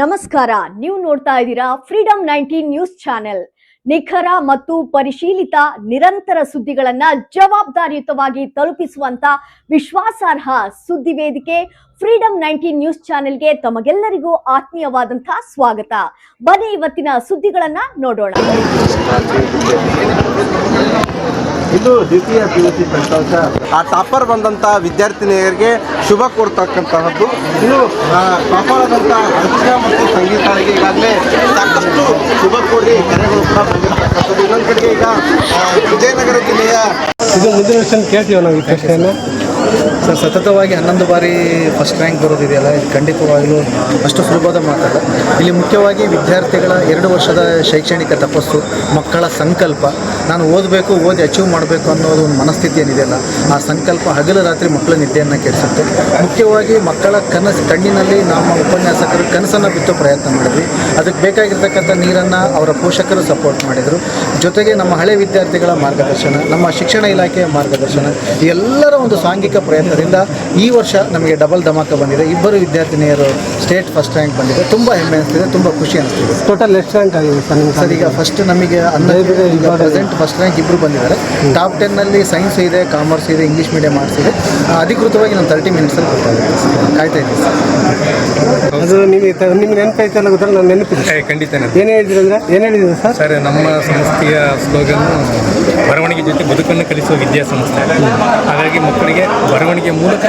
ನಮಸ್ಕಾರ. ನೀವು ನೋಡ್ತಾ ಇದ್ದೀರಾ ಫ್ರೀಡಂ 19 ನ್ಯೂಸ್ ಚಾನೆಲ್. ನಿಖರ ಮತ್ತು ಪರಿಶೀಲಿತ ನಿರಂತರ ಸುದ್ದಿಗಳನ್ನ ಜವಾಬ್ದಾರಿಯುತವಾಗಿ ತಲುಪಿಸುವಂತ ವಿಶ್ವಾಸಾರ್ಹ ಸುದ್ದಿ ವೇದಿಕೆ ಫ್ರೀಡಂ 19 ನ್ಯೂಸ್ ಚಾನೆಲ್ಗೆ ತಮಗೆಲ್ಲರಿಗೂ ಆತ್ಮೀಯವಾದಂತಹ ಸ್ವಾಗತ. ಬನ್ನಿ ಇವತ್ತಿನ ಸುದ್ದಿಗಳನ್ನ ನೋಡೋಣ. ಇದು ದ್ವಿತೀಯ PUC ಫಲಿತಾಂಶ ಟಾಪರ್ ಬಂದಂಥ ವಿದ್ಯಾರ್ಥಿನಿಯರಿಗೆ ಶುಭ ಕೊಡ್ತಕ್ಕಂತಹದ್ದು. ಇದು ಟಾಪರ್ ಆದಂಥ ಅರ್ಚನಾ ಮತ್ತು ಸಂಗೀತರಿಗೆ ಈಗಾಗಲೇ ಸಾಕಷ್ಟು ಶುಭ ಕೋರಿ ಕರೆಗಳು ಕೂಡ ಬಂದಿರತಕ್ಕಂಥದ್ದು. ಇನ್ನೊಂದು ಕಡೆಗೆ ಈಗ ವಿಜಯನಗರ ಜಿಲ್ಲೆಯ ಇದು ಮುಂದಿನ ವರ್ಷ ಕೇಳ್ತೀವಿ ನಾವು ಈ ಪ್ರಶ್ನೆಯನ್ನು ಸರ್. ಸತತವಾಗಿ 11 ಬಾರಿ ಫಸ್ಟ್ ರ್ಯಾಂಕ್ ಬರೋದಿದೆಯಲ್ಲ, ಇದು ಖಂಡಿತವಾಗಲೂ ಅಷ್ಟು ಸುಲಭದ ಮಾತಲ್ಲ. ಇಲ್ಲಿ ಮುಖ್ಯವಾಗಿ ವಿದ್ಯಾರ್ಥಿಗಳ 2 ವರ್ಷದ ಶೈಕ್ಷಣಿಕ ತಪಸ್ಸು, ಮಕ್ಕಳ ಸಂಕಲ್ಪ, ನಾನು ಓದಬೇಕು, ಓದಿ ಅಚೀವ್ ಮಾಡಬೇಕು ಅನ್ನೋದು ಒಂದು ಮನಸ್ಥಿತಿ ಏನಿದೆಯಲ್ಲ, ಆ ಸಂಕಲ್ಪ ಹಗಲು ರಾತ್ರಿ ಮಕ್ಕಳ ನಿದ್ದೆಯನ್ನು ಕೆಡಿಸುತ್ತೆ. ಮುಖ್ಯವಾಗಿ ಮಕ್ಕಳ ಕಣ್ಣಿನಲ್ಲಿ ನಮ್ಮ ಉಪನ್ಯಾಸಕರು ಕನಸನ್ನು ಬಿತ್ತೋ ಪ್ರಯತ್ನ ಮಾಡಿದ್ವಿ. ಅದಕ್ಕೆ ಬೇಕಾಗಿರ್ತಕ್ಕಂಥ ನೀರನ್ನು ಅವರ ಪೋಷಕರು ಸಪೋರ್ಟ್ ಮಾಡಿದರು. ಜೊತೆಗೆ ನಮ್ಮ ಹಳೆ ವಿದ್ಯಾರ್ಥಿಗಳ ಮಾರ್ಗದರ್ಶನ, ನಮ್ಮ ಶಿಕ್ಷಣ ಇಲಾಖೆಯ ಮಾರ್ಗದರ್ಶನ, ಎಲ್ಲರ ಒಂದು ಸಾಂಘಿಕ ಪ್ರಯತ್ನದಿಂದ ಈ ವರ್ಷ ನಮಗೆ ಡಬಲ್ ಧಮಾಕ ಬಂದಿದೆ. 2 ವಿದ್ಯಾರ್ಥಿನಿಯರು ಸ್ಟೇಟ್ ಫಸ್ಟ್ ರ್ಯಾಂಕ್ ಬಂದಿದೆ. ತುಂಬ ಹೆಮ್ಮೆ ಅನಿಸ್ತಿದೆ, ತುಂಬ ಖುಷಿ ಅನಿಸ್ತಿದೆ. ಟೋಟಲ್ ಎಷ್ಟು ರ್ಯಾಂಕ್ ಆಗಿದೆ ಸರ್? ಈಗ ಫಸ್ಟ್ ನಮಗೆ ಪ್ರೆಸೆಂಟ್ ಫಸ್ಟ್ ರ್ಯಾಂಕ್ 2 ಬಂದಿದ್ದಾರೆ. ಟಾಪ್ 10ನಲ್ಲಿ ಸೈನ್ಸ್ ಇದೆ, ಕಾಮರ್ಸ್ ಇದೆ, ಇಂಗ್ಲೀಷ್ ಮೀಡಿಯಂ ಆರ್ಟ್ಸ್ ಇದೆ. ಅಧಿಕೃತವಾಗಿ ನಾನು 30 ಮಿನಿಟ್ಸಲ್ಲಿ ಗೊತ್ತಾಗುತ್ತೆ ಸರ್. ಕಾಯ್ತಾ ಇದ್ದೀನಿ ಸರ್. ಅದು ನಿಮಗೆ ನೆನಪೈತಲ್ಲ ಗೊತ್ತಲ್ಲ? ನಾನು ನೆನಪಿದೆ ಖಂಡಿತ. ಏನು ಹೇಳಿದ್ರಿ ಅಂದರೆ ಏನು ಹೇಳಿದ್ರು ಸರ್? ಸರ್, ನಮ್ಮ ಸಂಸ್ಥೆಯ ಸ್ಲೋಗನ್ ಬರವಣಿಗೆ ಜೊತೆ ಬದುಕನ್ನು ಕಲಿಸುವ ವಿದ್ಯಾಸಂಸ್ಥೆ. ಹಾಗಾಗಿ ಮಕ್ಕಳಿಗೆ ಬರವಣಿಗೆ ಮೂಲಕ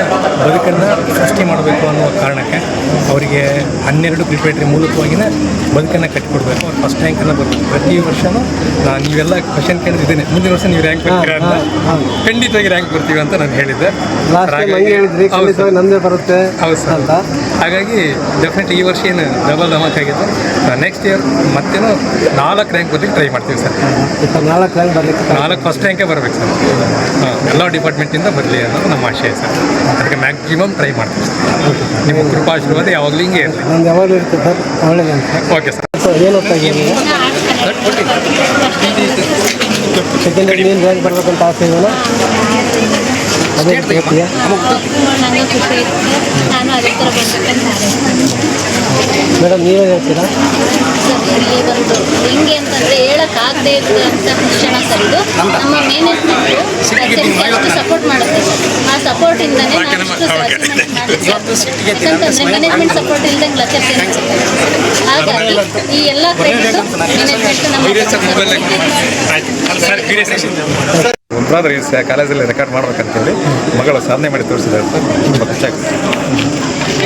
ಬದುಕನ್ನು ಸೃಷ್ಟಿ ಮಾಡಬೇಕು ಅನ್ನುವ ಕಾರಣಕ್ಕೆ ಅವರಿಗೆ 12 ಪ್ರಿಪರೇಟರಿ ಮೂಲಕವಾಗಿಯೇ ಬದುಕನ್ನು ಕಟ್ಟಿಕೊಡ್ಬೇಕು. ಅವ್ರು ಫಸ್ಟ್ ರ್ಯಾಂಕನ್ನು ಬರಬೇಕು. ಪ್ರತಿ ವರ್ಷವೂ ನೀವೆಲ್ಲ ಕ್ವಶನ್ ಕೇಳಿದ್ದೀನಿ, ಮುಂದಿನ ವರ್ಷ ನೀವು ರ್ಯಾಂಕ್ ಬರ್ತೀರಾ ಅಂತ. ಖಂಡಿತವಾಗಿ ರ್ಯಾಂಕ್ ಬರ್ತೀವಿ ಅಂತ ನಾನು ಹೇಳಿದ್ದೆ. ನಮ್ಮದೇ ಬರುತ್ತೆ. ಹೌದು ಸರ್ ಅಂತ. ಹಾಗಾಗಿ ಡೆಫಿನೆಟ್ಲಿ ಈ ವರ್ಷ ಏನು ಡಬಲ್ ಧಮಾಕ್ ಆಗಿದೆ. ನೆಕ್ಸ್ಟ್ ಇಯರ್ ಮತ್ತೇನು 4 ರ್ಯಾಂಕ್ ಬರ್ಲಿಕ್ಕೆ ಟ್ರೈ ಮಾಡ್ತೀವಿ ಸರ್. 4 ರ್ಯಾಂಕ್ ಬರಲಿಕ್ಕೆ 4 ಫಸ್ಟ್ ರ್ಯಾಂಕೇ ಬರಬೇಕು ಸರ್. ಎಲ್ಲ ಡಿಪಾರ್ಟ್ಮೆಂಟಿಂದ ಬರಲಿ ಅನ್ನೋದು ನಮ್ಮ ಆಶಯ ಸರ್. ಅದಕ್ಕೆ ಮ್ಯಾಕ್ಸಿಮಮ್ ಟ್ರೈ ಮಾಡ್ತೀವಿ ಸರ್. ನಿಮ್ಮ ಕೃಪಾಶೀರ್ವಾದ ಯಾವಾಗಲೂ ಹಿಂಗೆ ಇರಲಿ. ನಮ್ದು ಯಾವಾಗಲೂ ಇರುತ್ತೆ ಸರ್. ಒಳ್ಳೆಯದು. Okay sir. ಏನು ಓದ್ತಾ ಇದ್ದೀನಿ? ಸೆಕೆಂಡ್ ಏನು ರ್ಯಾಂಕ್ ಬರಬೇಕಂತ ಆಸೆ ಇದೆಯಾ? ಅದೇ ಹೇಳ್ತೀಯಾ? ಮೇಡಮ್ ನೀವೇ ಹೇಳ್ತೀರಾ? ಇಲ್ಲಿ ಒಂದು ಹೆಂಗೆ ಅಂತಂದರೆ ಹೇಳೋಕ್ಕಾಗದೇ ಇದ್ದಂಥ ಶಿಕ್ಷಣ ಸರ್. ಇದು ನಮ್ಮ ಮ್ಯಾನೇಜ್ಮೆಂಟು ಅಷ್ಟು ಸಪೋರ್ಟ್ ಮಾಡುತ್ತೆ ಸರ್. ಆ ಸಪೋರ್ಟಿಂದನೇ ನಾವು ಅಷ್ಟು ಅಚೀವ್ಮೆಂಟ್ ಮಾಡಿದ್ವಿ. ಯಾಕಂತಂದರೆ ಮ್ಯಾನೇಜ್ಮೆಂಟ್ ಸಪೋರ್ಟ್ ಇಲ್ದಂಗೆ ಲೆಕ್ಚರ್ಸ್ ಏನಾಗುತ್ತೆ. ಹಾಗಾಗಿ ಈ ಎಲ್ಲ ಕ್ರೆಡಿಟ್ ಮ್ಯಾನೇಜ್ಮೆಂಟ್ ನಮ್ಮ ಒಂದಾದ್ರೂ ಈ ಕಾಲೇಜಲ್ಲಿ ರೆಕಾರ್ಡ್ ಮಾಡ್ಬೇಕಂತೇಳಿ ಮಗಳು ಸಾಧನೆ ಮಾಡಿ ತೋರಿಸಿದ್ದಾರೆ ಸರ್. ತುಂಬ ಖುಷಿ ಆಗ್ತದೆ.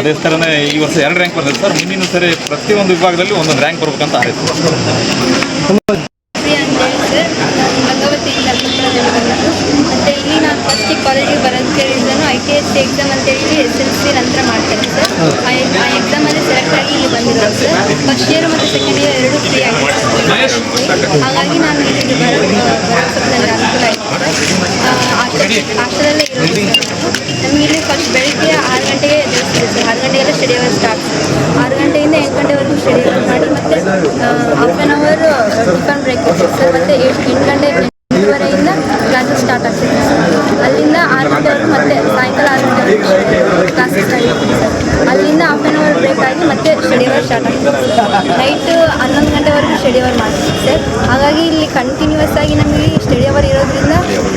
ಅದೇ ಥರನೇ ಈ ವರ್ಷ 2 ರ್ಯಾಂಕ್ ಬಂದಿದೆ ಸರ್. ಮುಂದಿನ ಸರಿ ಪ್ರತಿಯೊಂದು ವಿಭಾಗದಲ್ಲಿ ಒಂದೊಂದು ರ್ಯಾಂಕ್ ಬರ್ಬೇಕಂತ ಆಯ್ತು. ಭಗವತಿಯಿಂದ ಮತ್ತು ಇಲ್ಲಿ ನಾನು ಫಸ್ಟಿಗೆ ಕಾಲೇಜಿಗೆ ಬರೋದಕ್ಕೆ ರೀಸನು ITSC ಎಕ್ಸಾಮ್ ಅಂತೇಳಿ SLC ನಂತರ ಮಾಡ್ತಾರೆ ಸರ್. ಆ ಎಕ್ಸಾಮಲ್ಲಿ ಸೆಲೆಕ್ಟ್ ಆಗಿ ಇಲ್ಲಿ ಬಂದಿರೋದು ಸರ್. ಫಸ್ಟ್ ಇಯರ್ ಮತ್ತು ಸೆಕೆಂಡ್ ಇಯರ್ 2 ಫ್ರೀ ಆಗಿದೆ. ಹಾಗಾಗಿ ನಾನು ಇಲ್ಲಿಗೆ ಬರೋ ಸ್ವಲ್ಪ ನನಗೆ ಅನುಕೂಲ ಆಯಿತು ಸರ್. ಹಾಸ್ಟೆಲಲ್ಲೇ ಇರೋದು ಸರ್. ನಮಗೆ ಇಲ್ಲಿ ಫಸ್ಟ್ ಬೆಳಿಗ್ಗೆ 6 ಗಂಟೆಗೆ ಎದುರಿಸ್ತೀವಿ ಸರ್. 6 ಗಂಟೆಗೆಲ್ಲ ಸ್ಟಡಿ ಅವರ್ ಸ್ಟಾರ್ಟ್. 6 ಗಂಟೆಯಿಂದ 8 ಗಂಟೆವರೆಗೂ ಸ್ಟಡಿ ಅವರ್ ಮಾಡಿ ಮತ್ತು half an hour tiffin break ಇರ್ತದೆ ಸರ್. ಮತ್ತು 8 ಗಂಟೆ 8:30 ಕ್ಲಾಸಸ್ ಸ್ಟಾರ್ಟ್ ಆಗ್ತದೆ ಸರ್. ಅಲ್ಲಿಂದ 6 ಗಂಟೆವರೆಗೂ ಮತ್ತೆ ಸಾಯಂಕಾಲ 6 ಗಂಟೆವರೆಗೂ ಕ್ಲಾಸಸ್ ಸ್ಟಾರ್ಟ್ ಆಗ್ತದೆ ಸರ್. ಅಲ್ಲಿಂದ ಹಾಫ್ ಆನ್ ಅವರ್ ಬ್ರೇಕ್ ಆಗಿ ಮತ್ತೆ ಸ್ಟಡಿ ಅವರ್ ಸ್ಟಾರ್ಟ್ ಆಗ್ತದೆ ಸರ್. ನೈಟ್ 11 ಗಂಟೆವರೆಗೂ ಸ್ಟಡಿ ಅವರ್ ಮಾಡ್ತೀವಿ ಸರ್. ಹಾಗಾಗಿ ಇಲ್ಲಿ ಕಂಟಿನ್ಯೂಸ್ ಆಗಿ ನಮಗೆ ಸ್ಟಡಿ ಅವರ್ ಇರೋದ್ರಿಂದ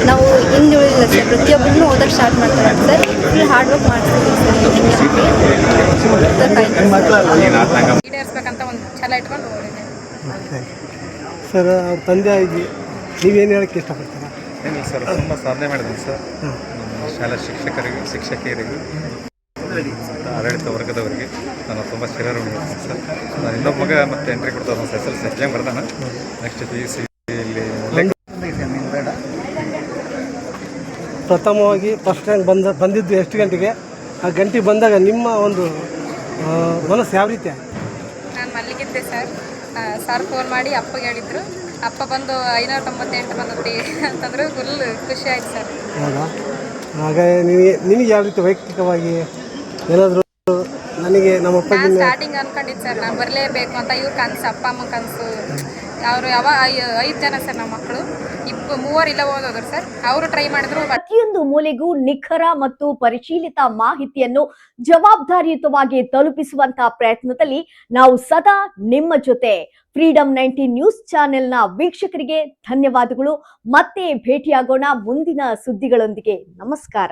ನಾವು ಹಿಂದುಳಿದಿಲ್ಲ ಸರ್. ಪ್ರತಿಯೊಬ್ಬರೂ ಓದೋಕ್ಕೆ ಸ್ಟಾರ್ಟ್ ಮಾಡ್ತಾರೆ ಸರ್. ಫುಲ್ ಹಾರ್ಡ್ ವರ್ಕ್ ಮಾಡ್ತೀವಿ ಸರ್. ಈಡೇರಿಸ್ಬೇಕಂತ ಒಂದು ಛಲ ಇಟ್ಕೊಂಡು ಹೋಗಿದ್ದೆ ಸರ್. ಅವ್ರ ತಂದೆ ಆಗಿ ನೀವೇನು ಹೇಳೋಕ್ಕೆ ಇಷ್ಟಪಡ್ತೀರಾ? ಏನಿಲ್ಲ ಸರ್, ತುಂಬ ಸಾಧನೆ ಮಾಡಿದ್ದೀನಿ ಸರ್. ನಮ್ಮ ಶಾಲಾ ಶಿಕ್ಷಕಿಯರಿಗೆ ಆಡಳಿತ ವರ್ಗದವರಿಗೆ ನಾನು ತುಂಬ ಚಿರಋಣಿ ಸರ್. ನಾನು ಇನ್ನೊಬ್ಬ ಮಗ ಮತ್ತೆ ಎಂಟ್ರಿ ಕೊಡ್ತಾ ಒಂದು SLC ಎಕ್ಸಾಮ್ ಬರ್ದಾನ. ನೆಕ್ಸ್ಟ್ PUC ಇಲ್ಲಿ ಪ್ರಥಮವಾಗಿ ಫಸ್ಟ್ ರ್ಯಾಂಕ್ ಬಂದಿದ್ದು ಎಷ್ಟು ಗಂಟೆಗೆ? ಆ ಗಂಟೆಗೆ ಬಂದಾಗ ನಿಮ್ಮ ಒಂದು ಮನಸ್ಸು ಯಾವ ರೀತಿ? ನಾನು ಮಲ್ಲಿಗಿದ್ದೆ ಸರ್. ಸರ್ ಫೋನ್ ಮಾಡಿ ಅಪ್ಪಗೆ ಹೇಳಿದ್ರು. ಅಪ್ಪ ಬಂದು 598 ಬಂದದ್ರಿ ಅಂತಂದ್ರೆ ಫುಲ್ ಖುಷಿ ಆಯ್ತು ಸರ್. ಹೌದಾ? ಹಾಗಾಗಿ ನಿನಗೆ ಯಾವ ರೀತಿ ವೈಯಕ್ತಿಕವಾಗಿ ಏನಾದರೂ ನನಗೆ ನಮ್ಮ ಅಪ್ಪ ಸ್ಟಾರ್ಟಿಂಗ್ ಅನ್ಕೊಂಡಿದ್ದು ಸರ್, ನಾನು ಬರಲೇಬೇಕು ಅಂತ. ಇವ್ರ ಕನಸು, ಅಪ್ಪ ಅಮ್ಮ ಕನಸು ಅವರು 5 ಜನ ಸರ್ ನಮ್ಮ ಮಕ್ಕಳು, 3 ಇಲ್ಲ ಓದೋದ್ರು ಸರ್. ಅವರು ಟ್ರೈ ಮಾಡಿದ್ರು. ಪ್ರತಿಯೊಂದು ಮೂಲೆಗೂ ನಿಖರ ಮತ್ತು ಪರಿಶೀಲಿತ ಮಾಹಿತಿಯನ್ನು ಜವಾಬ್ದಾರಿಯುತವಾಗಿ ತಲುಪಿಸುವಂತಹ ಪ್ರಯತ್ನದಲ್ಲಿ ನಾವು ಸದಾ ನಿಮ್ಮ ಜೊತೆ. ಫ್ರೀಡಮ್ 19 ನ್ಯೂಸ್ ಚಾನೆಲ್ನ ವೀಕ್ಷಕರಿಗೆ ಧನ್ಯವಾದಗಳು. ಮತ್ತೆ ಭೇಟಿಯಾಗೋಣ ಮುಂದಿನ ಸುದ್ದಿಗಳೊಂದಿಗೆ. ನಮಸ್ಕಾರ.